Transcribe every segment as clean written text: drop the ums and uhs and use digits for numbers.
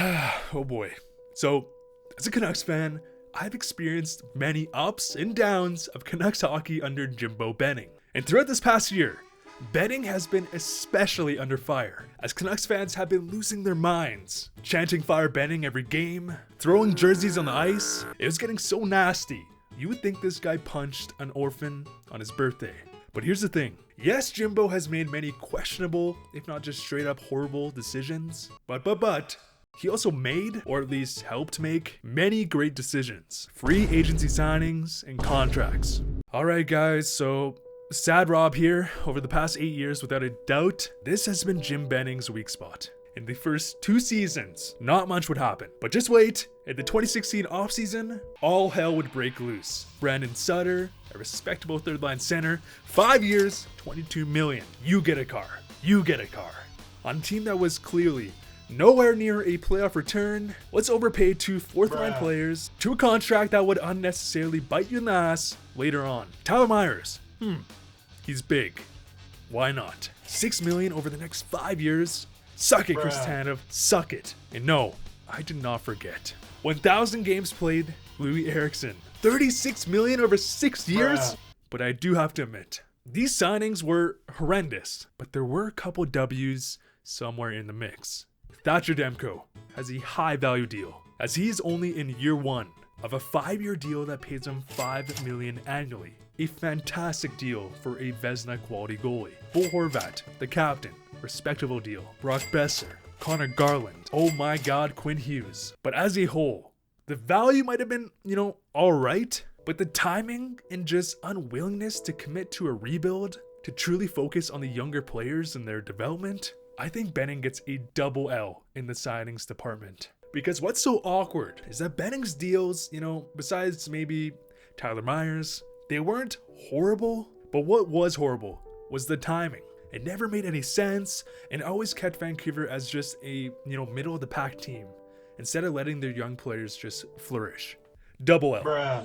Oh boy. So, as a Canucks fan, I've experienced many ups and downs of Canucks hockey under Jimbo Benning. And throughout this past year, Benning has been especially under fire, as Canucks fans have been losing their minds, chanting "Fire Benning" every game, throwing jerseys on the ice. It was getting so nasty. You would think this guy punched an orphan on his birthday. But here's the thing. Yes, Jimbo has made many questionable, if not just straight up horrible decisions, but he also made, or at least helped make, many great decisions. Free agency signings and contracts. Alright guys, so sad Rob here. Over the past 8 years, without a doubt, this has been Jim Benning's weak spot. In the first 2 seasons, not much would happen. But just wait, in the 2016 offseason, all hell would break loose. Brandon Sutter, a respectable third-line center, 5 years, $22 million. You get a car. You get a car. On a team that was clearly nowhere near a playoff return, let's overpay 2 fourth-line players to a contract that would unnecessarily bite you in the ass later on. Tyler Myers, he's big. Why not? $6 million over the next 5 years? Suck it, Chris Tanev, suck it. And no, I did not forget. 1,000 games played, Louis Eriksson. $36 million over 6 years? But I do have to admit, these signings were horrendous, but there were a couple W's somewhere in the mix. Thatcher Demko has a high value deal, as he is only in year 1 of a 5-year deal that pays him $5 million annually. A fantastic deal for a Vezina quality goalie. Bo Horvat, the captain, respectable deal. Brock Besser, Connor Garland, oh my god, Quinn Hughes. But as a whole, the value might have been, alright, but the timing and just unwillingness to commit to a rebuild, to truly focus on the younger players and their development, I think Benning gets a double L in the signings department. Because what's so awkward is that Benning's deals, besides maybe Tyler Myers, they weren't horrible, but what was horrible was the timing. It never made any sense and always kept Vancouver as just a, middle of the pack team instead of letting their young players just flourish. Double L.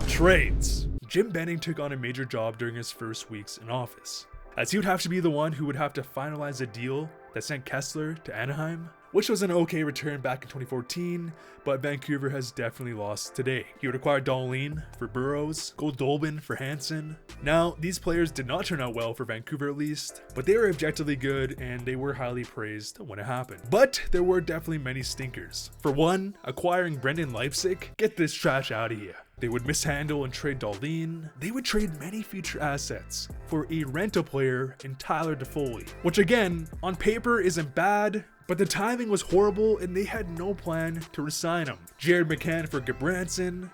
Trades. Jim Benning took on a major job during his first weeks in office, as he would have to be the one who would have to finalize a deal that sent Kessler to Anaheim, which was an okay return back in 2014, but Vancouver has definitely lost today. He would acquire Dahlin for Burrows, Goldobin for Hansen. Now, these players did not turn out well for Vancouver at least, but they were objectively good and they were highly praised when it happened. But there were definitely many stinkers. For one, acquiring Brendan Leipzig, get this trash out of here. They would mishandle and trade Dahlin. They would trade many future assets for a rental player in Tyler Toffoli, which again, on paper isn't bad, but the timing was horrible and they had no plan to resign him. Jared McCann for Gabranson.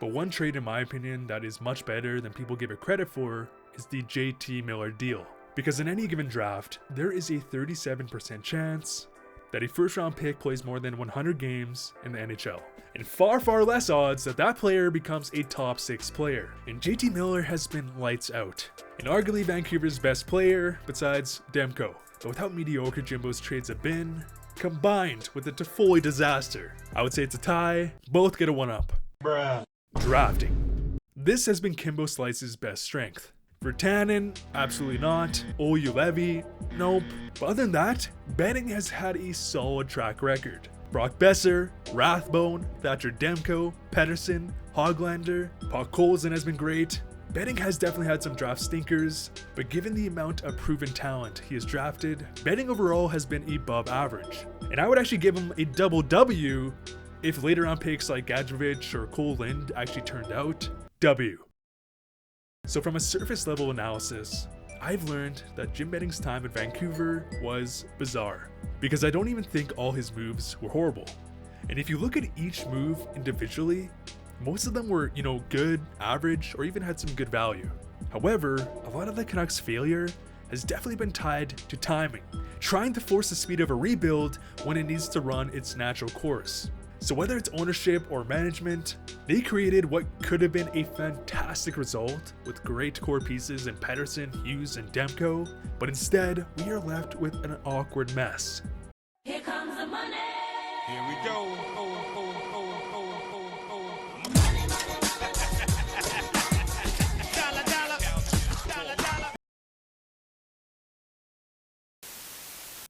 But one trade in my opinion that is much better than people give it credit for is the JT Miller deal. Because in any given draft, there is a 37% chance that a first round pick plays more than 100 games in the NHL. And far less odds that that player becomes a top 6 player. And JT Miller has been lights out, and arguably Vancouver's best player besides Demko. But without mediocre Jimbo's trades have been, combined with the Toffoli disaster, I would say it's a tie. Both get a 1-up. Drafting. This has been Kimbo Slice's best strength. Virtanen, absolutely not. Olli Levy, nope. But other than that, Benning has had a solid track record. Brock Besser, Rathbone, Thatcher Demko, Pettersson, Hoglander, Paul Colson has been great. Benning has definitely had some draft stinkers, but given the amount of proven talent he has drafted, Benning overall has been above average. And I would actually give him a double W if later round picks like Gadjevich or Cole Lind actually turned out W. So from a surface level analysis, I've learned that Jim Benning's time at Vancouver was bizarre, because I don't even think all his moves were horrible. And if you look at each move individually, most of them were, good, average, or even had some good value. However, a lot of the Canucks' failure has definitely been tied to timing, trying to force the speed of a rebuild when it needs to run its natural course. So whether it's ownership or management, they created what could have been a fantastic result with great core pieces in Pettersson, Hughes, and Demko, but instead, we are left with an awkward mess. Here comes the money. Here we go.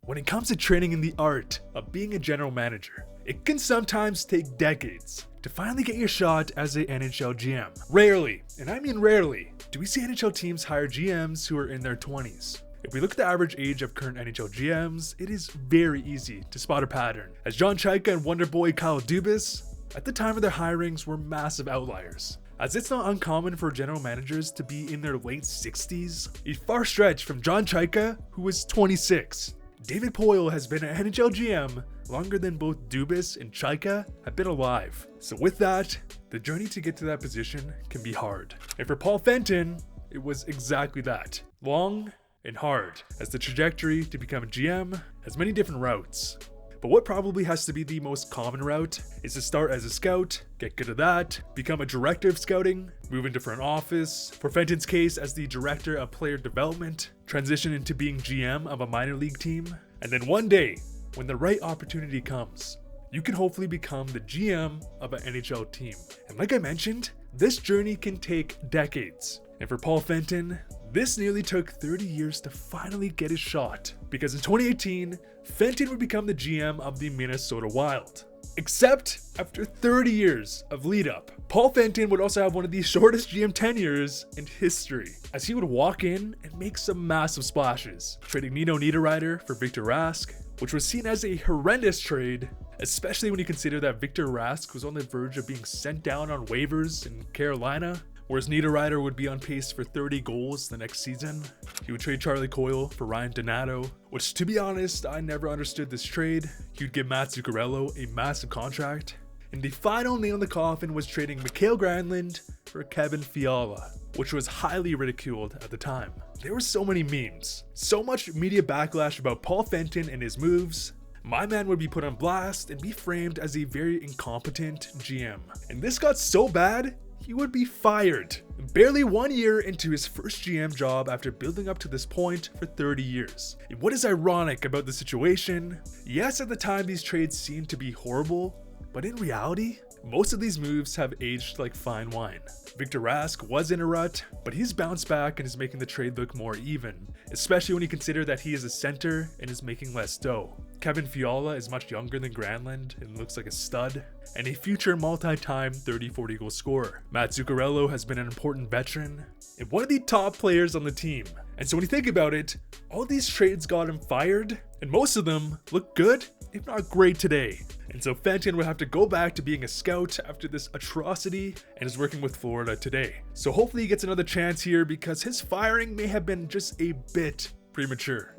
When it comes to training in the art of being a general manager, it can sometimes take decades to finally get your shot as a NHL GM. Rarely, and I mean rarely, do we see NHL teams hire GMs who are in their 20s. If we look at the average age of current NHL GMs, it is very easy to spot a pattern, as John Chayka and Wonderboy Kyle Dubas, at the time of their hirings, were massive outliers. As it's not uncommon for general managers to be in their late 60s, a far stretch from John Chayka, who was 26. David Poile has been an NHL GM longer than both Dubas and Chayka have been alive. So with that, the journey to get to that position can be hard. And for Paul Fenton, it was exactly that. Long and hard, as the trajectory to become a GM has many different routes. But what probably has to be the most common route is to start as a scout, get good at that, become a director of scouting, move into front office, for Fenton's case as the director of player development, transition into being GM of a minor league team, and then one day, when the right opportunity comes, you can hopefully become the GM of an NHL team. And like I mentioned, this journey can take decades. And for Paul Fenton, this nearly took 30 years to finally get his shot, because in 2018, Fenton would become the GM of the Minnesota Wild. Except after 30 years of lead up, Paul Fenton would also have one of the shortest GM tenures in history, as he would walk in and make some massive splashes, trading Nino Niederreiter for Victor Rask, which was seen as a horrendous trade, especially when you consider that Victor Rask was on the verge of being sent down on waivers in Carolina, whereas Niederreiter would be on pace for 30 goals the next season. He would trade Charlie Coyle for Ryan Donato, which, to be honest, I never understood this trade. He would give Matt Zuccarello a massive contract. And the final nail in the coffin was trading Mikael Granlund for Kevin Fiala, which was highly ridiculed at the time. There were so many memes, so much media backlash about Paul Fenton and his moves. My man would be put on blast and be framed as a very incompetent GM. And this got so bad, he would be fired barely 1 year into his first GM job after building up to this point for 30 years. And what is ironic about the situation? Yes, at the time these trades seemed to be horrible, but in reality, most of these moves have aged like fine wine. Victor Rask was in a rut, but he's bounced back and is making the trade look more even, especially when you consider that he is a center and is making less dough. Kevin Fiala is much younger than Granlund and looks like a stud, and a future multi-time 30-40 goal scorer. Matt Zuccarello has been an important veteran and one of the top players on the team. And so when you think about it, all these trades got him fired, and most of them look good, if not great today. And so Fenton would have to go back to being a scout after this atrocity and is working with Florida today. So hopefully he gets another chance here, because his firing may have been just a bit premature.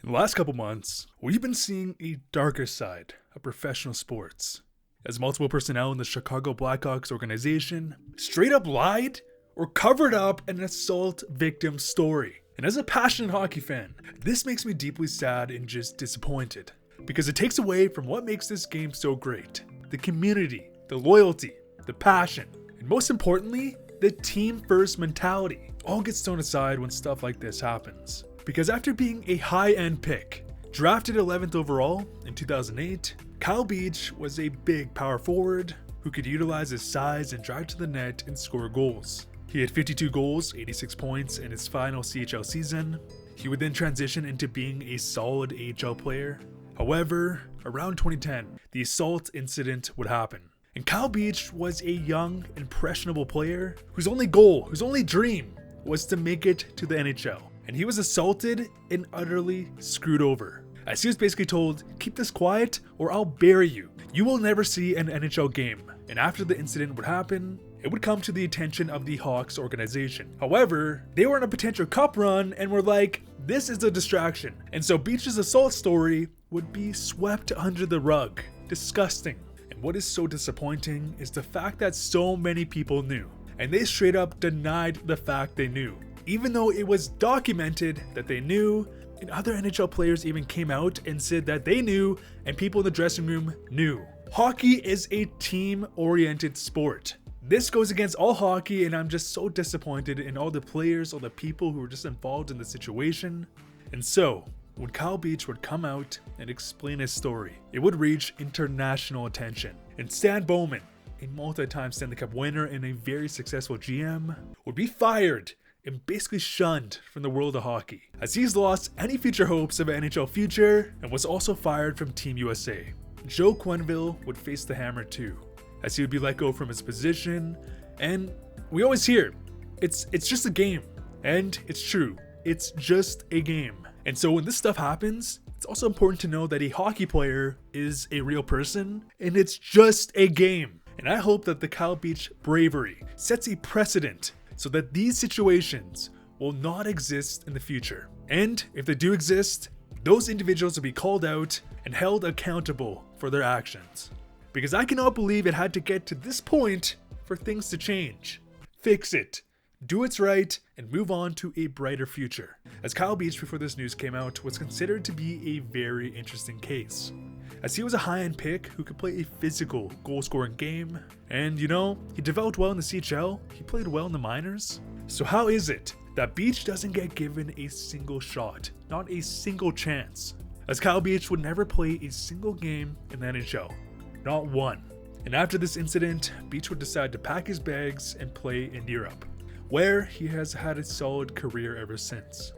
In the last couple months, we've been seeing a darker side of professional sports, as multiple personnel in the Chicago Blackhawks organization straight up lied or covered up an assault victim story. And as a passionate hockey fan, this makes me deeply sad and just disappointed, because it takes away from what makes this game so great: the community, the loyalty, the passion, and most importantly, the team first mentality. All gets thrown aside when stuff like this happens. Because after being a high-end pick, drafted 11th overall in 2008, Kyle Beach was a big power forward who could utilize his size and drive to the net and score goals. He had 52 goals, 86 points in his final CHL season. He would then transition into being a solid AHL player. However, around 2010, the assault incident would happen. And Kyle Beach was a young, impressionable player whose only goal, whose only dream, was to make it to the NHL. And he was assaulted and utterly screwed over, as he was basically told, "Keep this quiet or I'll bury you. You will never see an NHL game." And after the incident would happen, it would come to the attention of the Hawks organization. However, they were on a potential cup run and were like, this is a distraction. And so Beach's assault story would be swept under the rug. Disgusting. And what is so disappointing is the fact that so many people knew, and they straight up denied the fact they knew, even though it was documented that they knew, and other NHL players even came out and said that they knew, and people in the dressing room knew. Hockey is a team-oriented sport. This goes against all hockey, and I'm just so disappointed in all the players, all the people who were just involved in the situation. And so, when Kyle Beach would come out and explain his story, it would reach international attention. And Stan Bowman, a multi-time Stanley Cup winner and a very successful GM, would be fired and basically shunned from the world of hockey, as he's lost any future hopes of an NHL future and was also fired from Team USA. Joe Quenneville would face the hammer too, as he would be let go from his position, and we always hear, it's just a game. And it's true, it's just a game. And so when this stuff happens, it's also important to know that a hockey player is a real person, and it's just a game. And I hope that the Kyle Beach bravery sets a precedent so that these situations will not exist in the future. And if they do exist, those individuals will be called out and held accountable for their actions. Because I cannot believe it had to get to this point for things to change. Fix it. Do what's right and move on to a brighter future. As Kyle Beach, before this news came out, was considered to be a very interesting case, as he was a high-end pick who could play a physical, goal-scoring game, and he developed well in the CHL, he played well in the minors. So how is it that Beach doesn't get given a single shot, not a single chance? As Kyle Beach would never play a single game in the NHL, not one. And after this incident, Beach would decide to pack his bags and play in Europe, where he has had a solid career ever since.